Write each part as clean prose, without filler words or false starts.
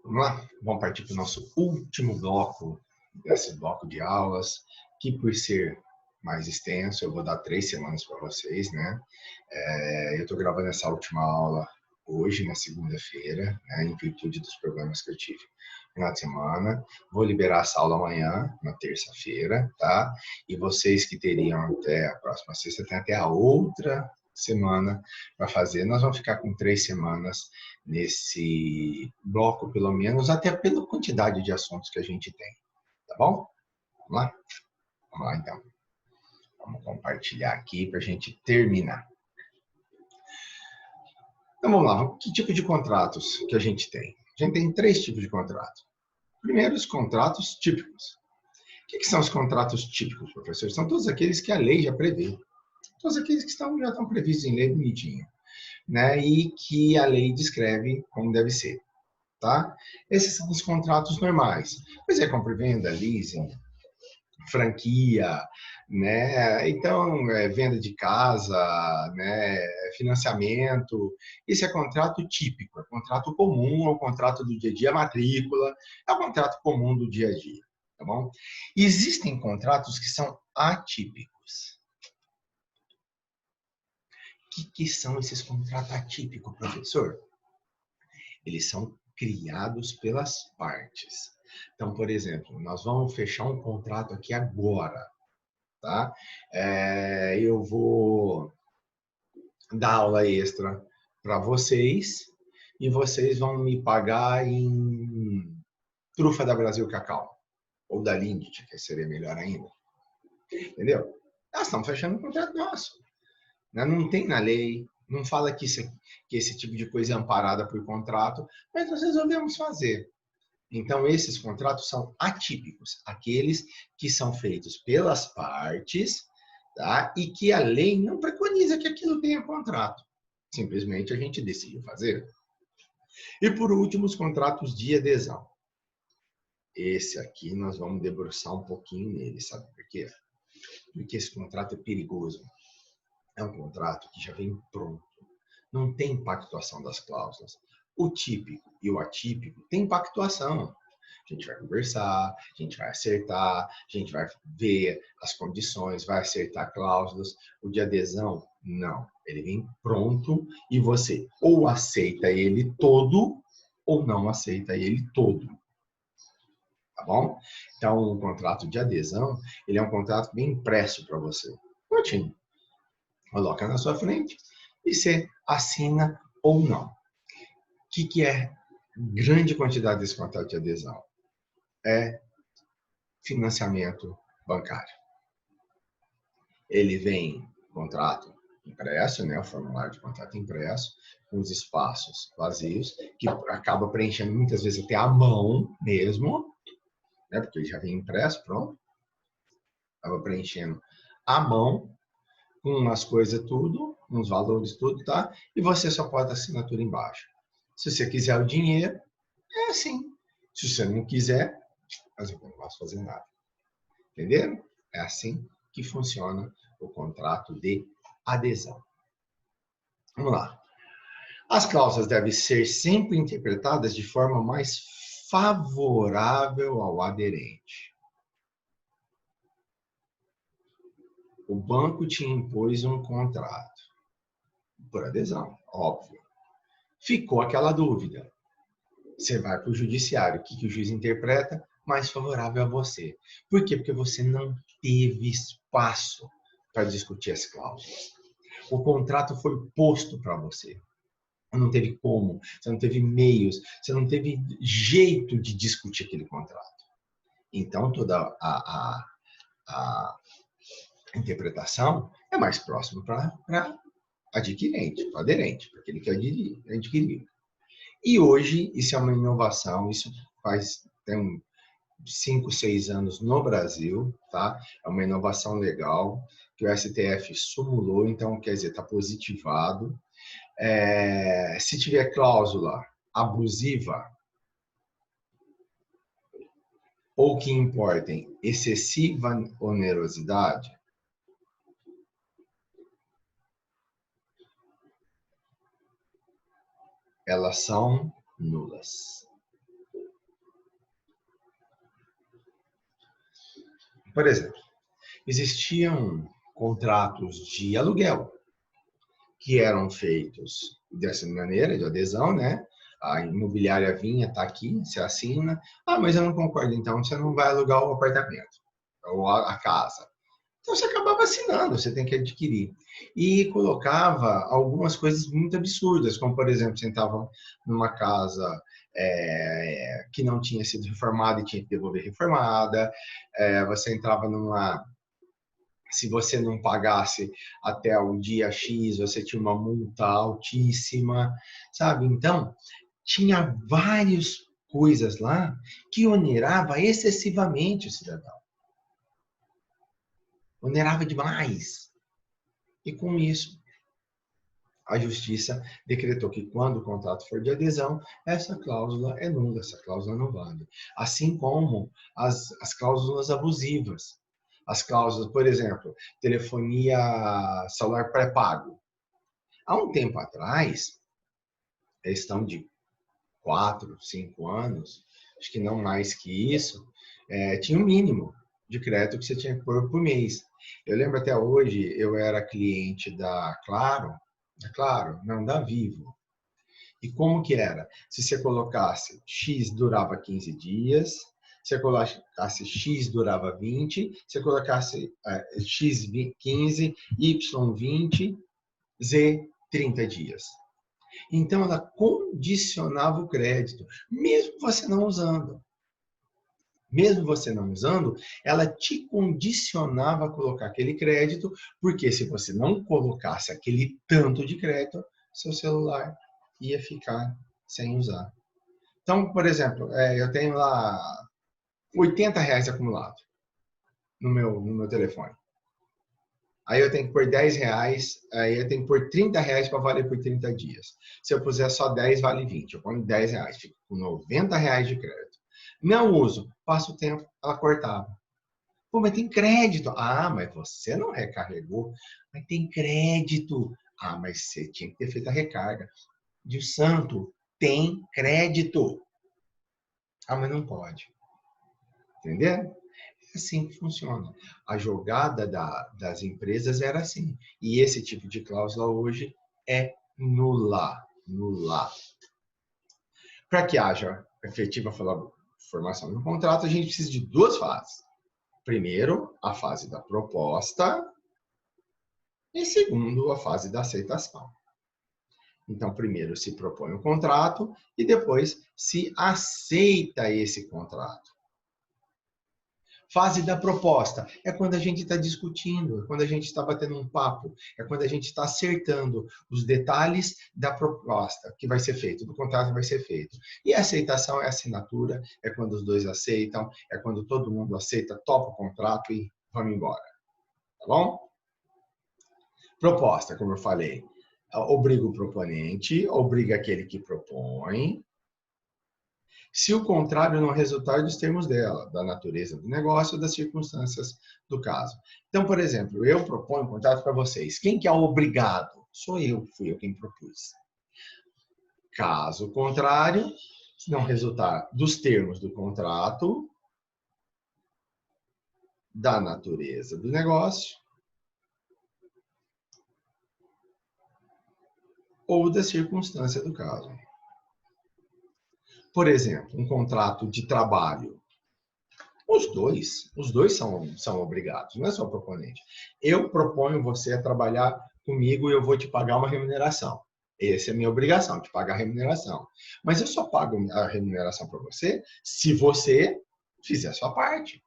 Vamos lá? Vamos partir para o nosso último bloco, desse bloco de aulas, que por ser mais extenso, eu vou dar 3 semanas para vocês, né? Eu estou gravando essa última aula hoje, na segunda-feira, né, em virtude dos problemas que eu tive no final de semana. Vou liberar essa aula amanhã, na terça-feira, tá? E vocês que teriam até a próxima sexta, tem até a outra semana para fazer. Nós vamos ficar com 3 semanas nesse bloco, pelo menos, até pela quantidade de assuntos que a gente tem, tá bom? Vamos lá? Vamos lá, então. Vamos compartilhar aqui para a gente terminar. Então, vamos lá. Que tipo de contratos que a gente tem? A gente tem 3 tipos de contrato. Primeiro, os contratos típicos. O que são os contratos típicos, professor? São todos aqueles que a lei já prevê. Todos aqueles que já estão previstos em lei bonitinho, né? E que a lei descreve como deve ser, tá? Esses são os contratos normais. Pois é, compra e venda, leasing, franquia, né? Então, venda de casa, né? Financiamento. Esse é contrato típico, é contrato comum, é o contrato do dia a dia, matrícula, é o contrato comum do dia a dia, tá bom? Existem contratos que são atípicos. O que são esses contratos atípicos, professor? Eles são criados pelas partes. Então, por exemplo, nós vamos fechar um contrato aqui agora, tá? Eu vou dar aula extra para vocês e vocês vão me pagar em trufa da Brasil Cacau ou da Lindt, que seria melhor ainda. Entendeu? Nós estamos fechando um contrato nosso. Não tem na lei, não fala que esse tipo de coisa é amparada por contrato, mas nós resolvemos fazer. Então, esses contratos são atípicos, aqueles que são feitos pelas partes, tá? E que a lei não preconiza que aquilo tenha contrato. Simplesmente a gente decidiu fazer. E por último, os contratos de adesão. Esse aqui nós vamos debruçar um pouquinho nele, sabe por quê? Porque esse contrato é perigoso. É um contrato que já vem pronto. Não tem pactuação das cláusulas. O típico e o atípico tem pactuação. A gente vai conversar, a gente vai acertar, a gente vai ver as condições, vai acertar cláusulas. O de adesão, não. Ele vem pronto e você ou aceita ele todo ou não aceita ele todo. Tá bom? Então, o contrato de adesão, ele é um contrato bem impresso para você. Prontinho. Coloca na sua frente e você assina ou não. O que é grande quantidade desse contrato de adesão? É financiamento bancário. Ele vem contrato impresso, né, o formulário de contrato impresso, com os espaços vazios, que acaba preenchendo muitas vezes até à mão mesmo, né, porque ele já vem impresso, pronto. Acaba preenchendo à mão, com umas coisas tudo, uns valores tudo, tá? E você só pode assinatura embaixo. Se você quiser o dinheiro, é assim. Se você não quiser, mas eu não posso fazer nada. Entenderam? É assim que funciona o contrato de adesão. Vamos lá. As cláusulas devem ser sempre interpretadas de forma mais favorável ao aderente. O banco te impôs um contrato por adesão, óbvio. Ficou aquela dúvida. Você vai para o judiciário. O que o juiz interpreta? Mais favorável a você. Por quê? Porque você não teve espaço para discutir as cláusulas. O contrato foi posto para você. Não teve como, você não teve meios, você não teve jeito de discutir aquele contrato. Então, toda a interpretação é mais próxima para adquirente, para aderente, para aquele que adquiriu. E hoje, isso é uma inovação, isso tem 5, 6 anos no Brasil, tá? É uma inovação legal que o STF sumulou, então, quer dizer, está positivado. Se tiver cláusula abusiva ou que importem excessiva onerosidade, elas são nulas. Por exemplo, existiam contratos de aluguel que eram feitos dessa maneira, de adesão, né? A imobiliária vinha, tá aqui, você assina. Ah, mas eu não concordo, então você não vai alugar o apartamento ou a casa. Então você acabava assinando, você tem que adquirir. E colocava algumas coisas muito absurdas, como por exemplo, você entrava numa casa que não tinha sido reformada e tinha que devolver reformada, você entrava numa. Se você não pagasse até o dia X, você tinha uma multa altíssima, sabe? Então, tinha várias coisas lá que onerava excessivamente o cidadão. Onerava demais. E com isso, a justiça decretou que quando o contrato for de adesão, essa cláusula é nula, essa cláusula não vale. Assim como as cláusulas abusivas. As cláusulas, por exemplo, telefonia celular pré-pago. Há um tempo atrás, questão de 4, 5 anos, acho que não mais que isso, tinha um mínimo de crédito que você tinha que pôr por mês. Eu lembro até hoje, eu era cliente Claro, não, da Vivo. E como que era? Se você colocasse X durava 15 dias, se você colocasse X durava 20, se você colocasse X 15, Y 20, Z 30 dias. Então ela condicionava o crédito, mesmo você não usando. Mesmo você não usando, ela te condicionava a colocar aquele crédito, porque se você não colocasse aquele tanto de crédito, seu celular ia ficar sem usar. Então, por exemplo, eu tenho lá R$ 80 acumulado no meu telefone. Aí eu tenho que pôr R$ 10, aí eu tenho que pôr R$ 30 para valer por 30 dias. Se eu puser só 10, vale 20. Eu ponho R$ 10, fico com R$ 90 de crédito. Não uso, passa o tempo, ela cortava. Pô, mas tem crédito. Ah, mas você não recarregou. Mas tem crédito. Ah, mas você tinha que ter feito a recarga. De santo, tem crédito. Ah, mas não pode. Entendeu? É assim que funciona. A jogada das empresas era assim. E esse tipo de cláusula hoje é nula. Nula. Para que haja efetiva formação no contrato, a gente precisa de duas fases. Primeiro, a fase da proposta e segundo, a fase da aceitação. Então, primeiro se propõe o contrato e depois se aceita esse contrato. Fase da proposta é quando a gente está discutindo, é quando a gente está batendo um papo, é quando a gente está acertando os detalhes da proposta que vai ser feito, do contrato que vai ser feito. E a aceitação é a assinatura, é quando os dois aceitam, é quando todo mundo aceita, topa o contrato e vamos embora. Tá bom? Proposta, como eu falei, obriga o proponente, obriga aquele que propõe, se o contrário não resultar dos termos dela, da natureza do negócio, das circunstâncias do caso. Então, por exemplo, eu proponho um contrato para vocês. Quem que é o obrigado? Sou eu, fui eu quem propus. Caso contrário, se não resultar dos termos do contrato, da natureza do negócio, ou da circunstância do caso. Por exemplo, um contrato de trabalho. Os dois são obrigados, não é só o proponente. Eu proponho você a trabalhar comigo e eu vou te pagar uma remuneração. Essa é a minha obrigação, te pagar a remuneração. Mas eu só pago a remuneração para você se você fizer a sua parte.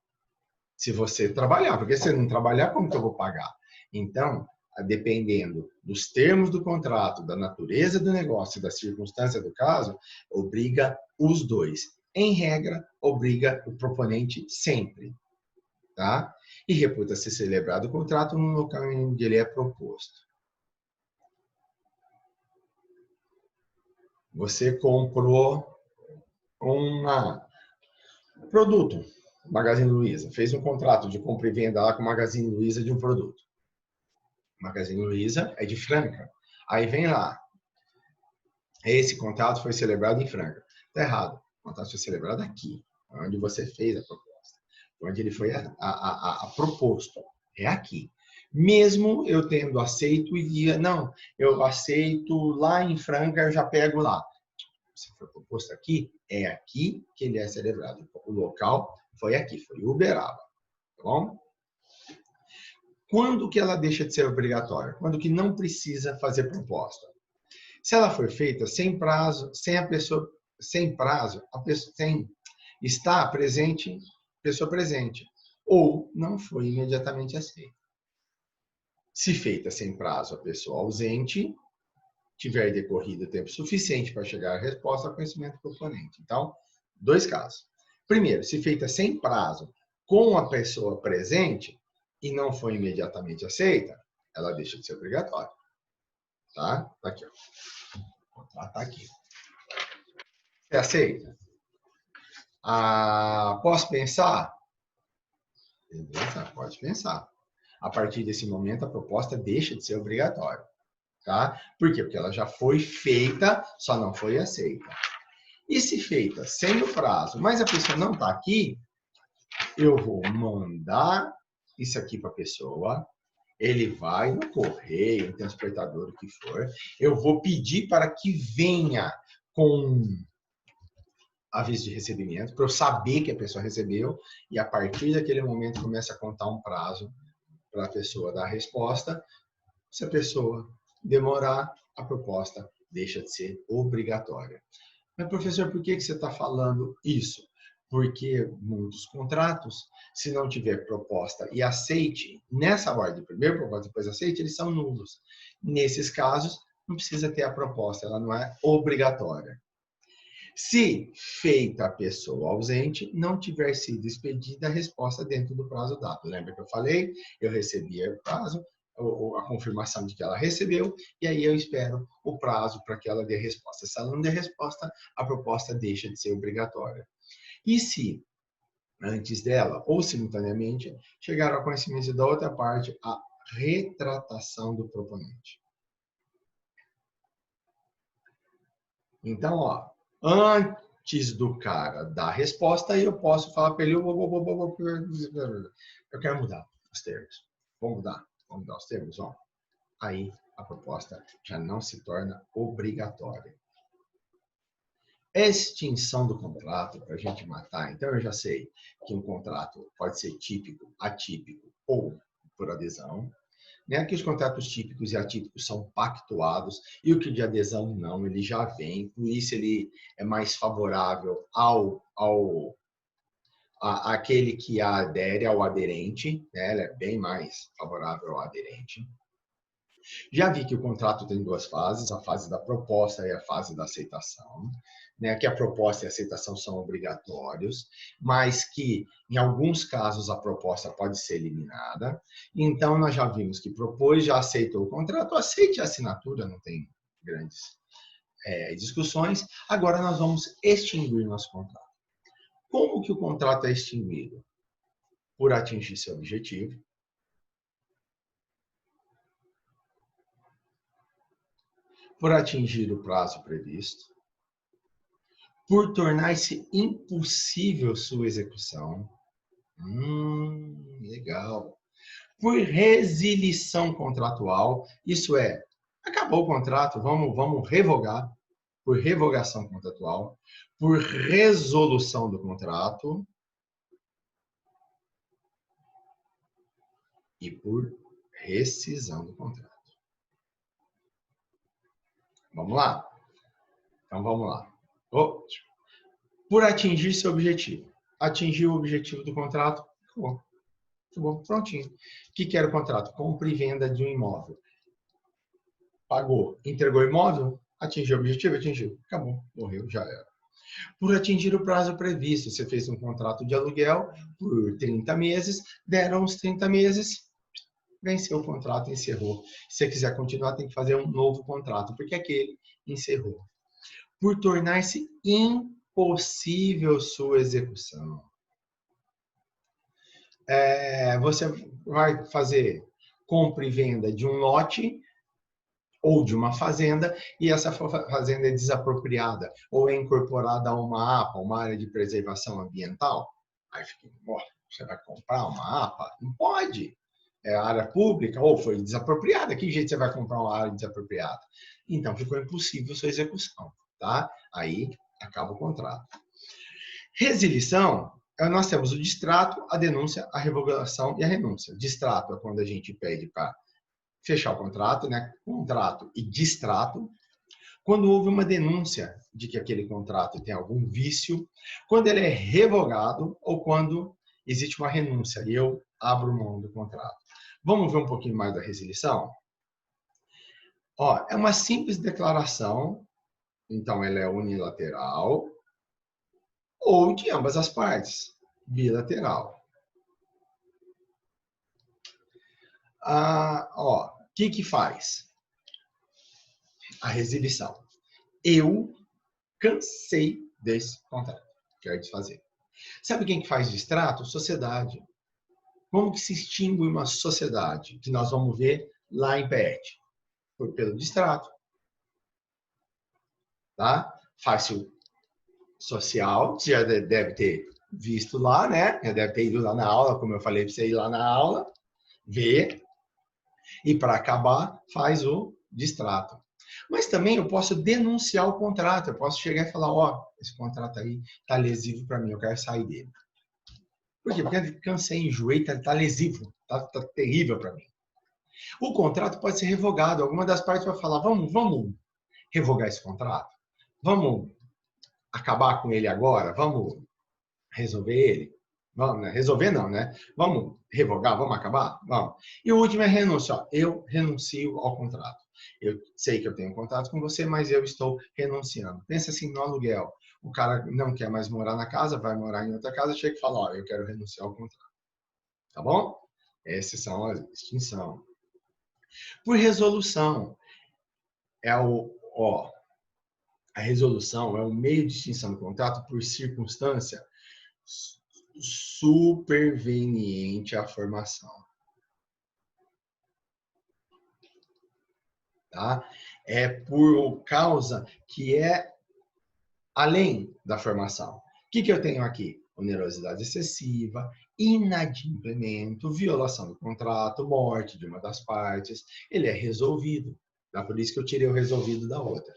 Se você trabalhar, porque se você não trabalhar, como que eu vou pagar? Então, dependendo dos termos do contrato, da natureza do negócio e da circunstância do caso, obriga os dois. Em regra, obriga o proponente sempre, tá? E reputa-se celebrado o contrato no local onde ele é proposto. Você comprou um produto, Magazine Luiza, fez um contrato de compra e venda lá com o Magazine Luiza de um produto. Magazine Luiza é de Franca. Aí vem lá. Esse contrato foi celebrado em Franca. Está errado. O contrato foi celebrado aqui, onde você fez a proposta. onde ele foi proposto. É aqui. Mesmo eu tendo aceito e dia, não, eu aceito lá em Franca, eu já pego lá. Se for proposto aqui, é aqui que ele é celebrado. O local foi aqui, foi Uberaba. Tá bom? Quando que ela deixa de ser obrigatória? Quando que não precisa fazer proposta. Se ela for feita sem prazo, sem prazo, a pessoa sem estar presente, pessoa presente, ou não foi imediatamente aceita. Se feita sem prazo, a pessoa ausente tiver decorrido tempo suficiente para chegar à resposta ao conhecimento do proponente. Então, 2 casos. Primeiro, se feita sem prazo com a pessoa presente e não foi imediatamente aceita, ela deixa de ser obrigatória. Tá? Tá aqui, ó. O contrato tá aqui. Você aceita? Posso pensar? Beleza? Pode pensar. A partir desse momento, a proposta deixa de ser obrigatória. Tá? Por quê? Porque ela já foi feita, só não foi aceita. E se feita sem o prazo, mas a pessoa não está aqui, eu vou mandar isso aqui para a pessoa, ele vai no correio, no transportador, o que for, eu vou pedir para que venha com aviso de recebimento, para eu saber que a pessoa recebeu, e a partir daquele momento começa a contar um prazo para a pessoa dar a resposta. Se a pessoa demorar, a proposta deixa de ser obrigatória. Mas, professor, por que você está falando isso? Porque muitos contratos, se não tiver proposta e aceite, nessa ordem, primeiro proposta, depois aceite, eles são nulos. Nesses casos, não precisa ter a proposta, ela não é obrigatória. Se feita a pessoa ausente, não tiver sido expedida a resposta dentro do prazo dado. Lembra que eu falei? Eu recebia o prazo, a confirmação de que ela recebeu, e aí eu espero o prazo para que ela dê resposta. Se ela não der resposta, a proposta deixa de ser obrigatória. E se, antes dela, ou simultaneamente, chegar ao conhecimento da outra parte, a retratação do proponente. Então, ó, antes do cara dar a resposta, eu posso falar para ele, eu quero mudar os termos. Vamos mudar os termos, ó. Aí a proposta já não se torna obrigatória. Extinção do contrato, para a gente matar, então eu já sei que um contrato pode ser típico, atípico ou por adesão. Né? Que os contratos típicos e atípicos são pactuados e o que de adesão não, ele já vem, por isso ele é mais favorável àquele que adere ao aderente, né? Ele é bem mais favorável ao aderente. Já vi que o contrato tem 2 fases, a fase da proposta e a fase da aceitação, né? Que a proposta e a aceitação são obrigatórios, mas que em alguns casos a proposta pode ser eliminada. Então nós já vimos que propôs, já aceitou o contrato, aceite a assinatura, não tem grandes discussões. Agora nós vamos extinguir nosso contrato. Como que o contrato é extinguido? Por atingir seu objetivo. Por atingir o prazo previsto, por tornar-se impossível sua execução. Legal. Por resilição contratual, isso é, acabou o contrato, vamos revogar, por revogação contratual, por resolução do contrato e por rescisão do contrato. Vamos lá? Então vamos lá. Por atingir seu objetivo. Atingir o objetivo do contrato, acabou. Acabou, prontinho. O que era o contrato? Compra e venda de um imóvel. Pagou, entregou o imóvel, atingiu o objetivo, atingiu. Acabou, morreu, já era. Por atingir o prazo previsto, você fez um contrato de aluguel por 30 meses, deram uns 30 meses, venceu o contrato, encerrou. Se você quiser continuar, tem que fazer um novo contrato, porque aquele encerrou. Por tornar-se impossível sua execução. Você vai fazer compra e venda de um lote ou de uma fazenda, e essa fazenda é desapropriada ou é incorporada a uma APA, uma área de preservação ambiental, aí fica embora. Você vai comprar uma APA? Não pode. É área pública ou foi desapropriada. Que jeito você vai comprar uma área desapropriada? Então, ficou impossível sua execução, tá? Aí, acaba o contrato. Resilição, nós temos o distrato, a denúncia, a revogação e a renúncia. Distrato é quando a gente pede para fechar o contrato, né? Contrato e distrato. Quando houve uma denúncia de que aquele contrato tem algum vício, quando ele é revogado ou quando existe uma renúncia e eu abro mão do contrato. Vamos ver um pouquinho mais da resilição? Ó, é uma simples declaração, então ela é unilateral ou de ambas as partes, bilateral. O que faz? A resilição. Eu cansei desse contrato, quero desfazer. Sabe quem que faz distrato? Sociedade. Como que se extingue uma sociedade? Que nós vamos ver lá em PET. Pelo distrato. Tá? Fácil social, você já deve ter visto lá, né? Já deve ter ido lá na aula, como eu falei para você ir lá na aula, ver. E para acabar, faz o distrato. Mas também eu posso denunciar o contrato. Eu posso chegar e falar, ó, esse contrato aí tá lesivo para mim, eu quero sair dele. Por quê? Porque eu cansei, enjoei, tá lesivo, tá terrível para mim. O contrato pode ser revogado. Alguma das partes vai falar, vamos revogar esse contrato? Vamos acabar com ele agora? Vamos resolver ele? Vamos, né? Resolver não, né? Vamos revogar? Vamos acabar? Vamos. E o último é renúncia. Ó. Eu renuncio ao contrato. Eu sei que eu tenho um contrato com você, mas eu estou renunciando. Pensa assim no aluguel. O cara não quer mais morar na casa, vai morar em outra casa, chega e fala, ó, eu quero renunciar ao contrato. Tá bom? Essas são as extinção. Por resolução, a resolução é o meio de extinção do contrato por circunstância superveniente à formação. Tá? É por causa que é além da formação. O que eu tenho aqui? Onerosidade excessiva, inadimplemento, violação do contrato, morte de uma das partes. Ele é resolvido. Tá? Por isso que eu tirei o resolvido da outra.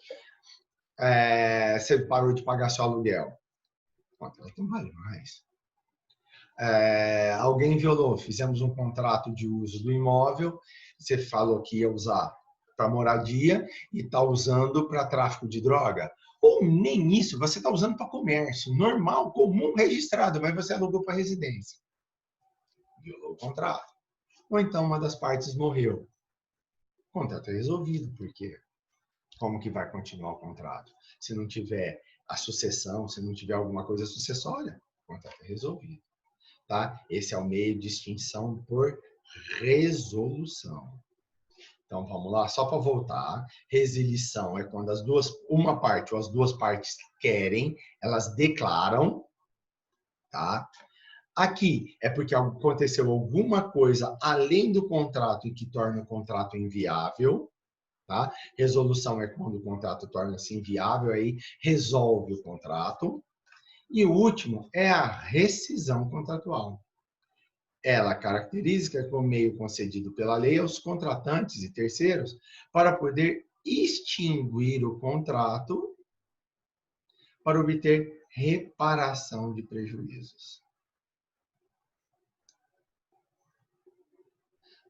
Você parou de pagar seu aluguel. O contrato não vale mais. Alguém violou, fizemos um contrato de uso do imóvel, você falou que ia usar para moradia e está usando para tráfico de droga. Ou nem isso, você está usando para comércio, normal, comum, registrado, mas você alugou para residência. Violou o contrato. Ou então uma das partes morreu. O contrato é resolvido, por quê? Como que vai continuar o contrato? Se não tiver a sucessão, se não tiver alguma coisa sucessória, o contrato é resolvido. Tá? Esse é o meio de extinção por resolução. Então, vamos lá, só para voltar. Resilição é quando uma parte ou as duas partes querem, elas declaram, tá? Aqui é porque aconteceu alguma coisa além do contrato e que torna o contrato inviável, tá? Resolução é quando o contrato torna-se inviável, aí resolve o contrato. E o último é a rescisão contratual. Ela caracteriza como meio concedido pela lei aos contratantes e terceiros para poder extinguir o contrato para obter reparação de prejuízos.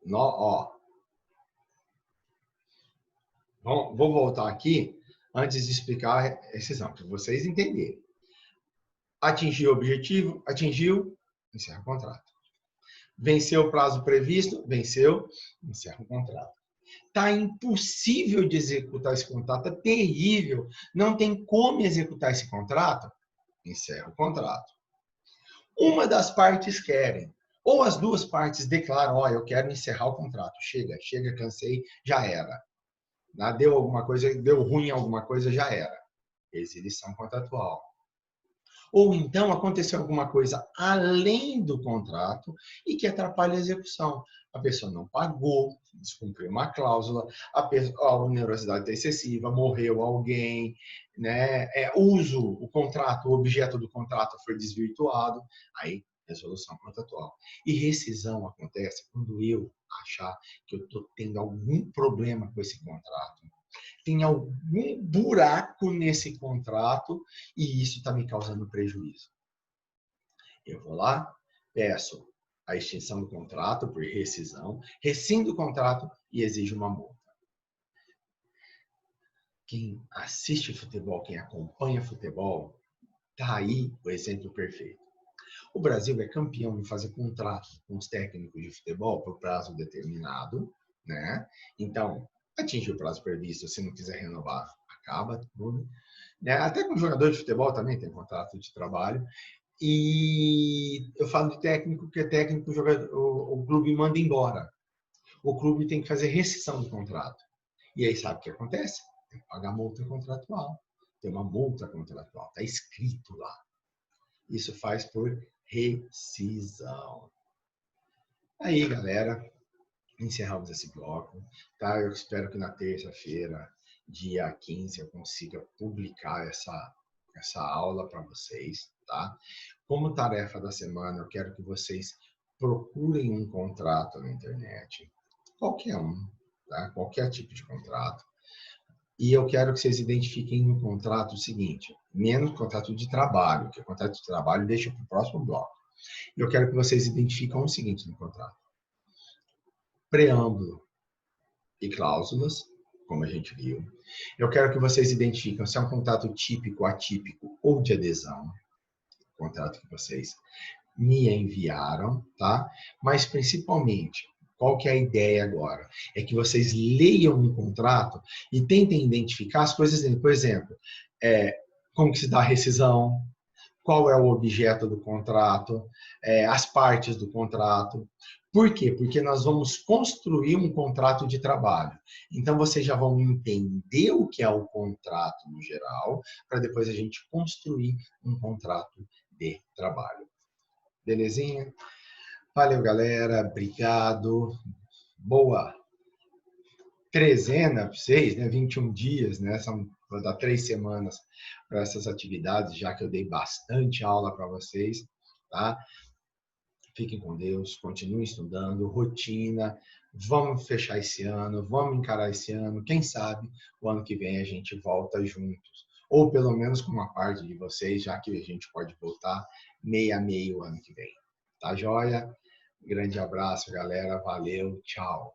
Vou voltar aqui antes de explicar a rescisão, para vocês entenderem. Atingiu o objetivo? Atingiu? Encerra o contrato. Venceu o prazo previsto? Venceu? Encerra o contrato. Está impossível de executar esse contrato, é terrível, não tem como executar esse contrato? Encerra o contrato. Uma das partes querem, ou as duas partes declaram, ó, eu quero encerrar o contrato, chega, cansei, já era. Deu alguma coisa, deu ruim alguma coisa, já era. Resilição contratual. Ou então aconteceu alguma coisa além do contrato e que atrapalha a execução. A pessoa não pagou, descumpriu uma cláusula, a onerosidade está excessiva, morreu alguém, né? O contrato, o objeto do contrato foi desvirtuado, aí resolução contratual. E rescisão acontece quando eu achar que eu estou tendo algum problema com esse contrato. Tem algum buraco nesse contrato e isso está me causando prejuízo. Eu vou lá, peço a extinção do contrato por rescisão, rescindo o contrato e exijo uma multa. Quem assiste futebol, quem acompanha futebol, tá aí o exemplo perfeito. O Brasil é campeão em fazer contratos com os técnicos de futebol por prazo determinado, né? Então, atinge o prazo previsto, se não quiser renovar, acaba tudo. Né? Até com jogador de futebol também tem contrato de trabalho. E eu falo de técnico, porque técnico o clube manda embora. O clube tem que fazer rescisão do contrato. E aí sabe o que acontece? Tem que pagar multa contratual. Tem uma multa contratual, está escrito lá. Isso faz por rescisão. Aí, galera, encerramos esse bloco. Tá? Eu espero que na terça-feira, dia 15, eu consiga publicar essa aula para vocês. Tá? Como tarefa da semana, eu quero que vocês procurem um contrato na internet, qualquer um, tá? Qualquer tipo de contrato. E eu quero que vocês identifiquem no contrato o seguinte, menos contrato de trabalho, que o contrato de trabalho deixa para o próximo bloco. Eu quero que vocês identifiquem o seguinte no contrato. Preâmbulo e cláusulas, como a gente viu. Eu quero que vocês identifiquem se é um contrato típico, atípico ou de adesão, o contrato que vocês me enviaram, tá? Mas principalmente, qual que é a ideia agora? É que vocês leiam um contrato e tentem identificar as coisas dele. Por exemplo, como que se dá a rescisão, qual é o objeto do contrato, as partes do contrato. Por quê? Porque nós vamos construir um contrato de trabalho. Então, vocês já vão entender o que é o contrato no geral, para depois a gente construir um contrato de trabalho. Belezinha? Valeu, galera. Obrigado. Boa trezena para vocês, né? 21 dias, né? Vou dar 3 semanas para essas atividades, já que eu dei bastante aula para vocês, tá? Fiquem com Deus, continuem estudando, rotina. Vamos fechar esse ano, vamos encarar esse ano. Quem sabe o ano que vem a gente volta juntos. Ou pelo menos com uma parte de vocês, já que a gente pode voltar meio a meio o ano que vem. Tá joia? Grande abraço, galera. Valeu, tchau.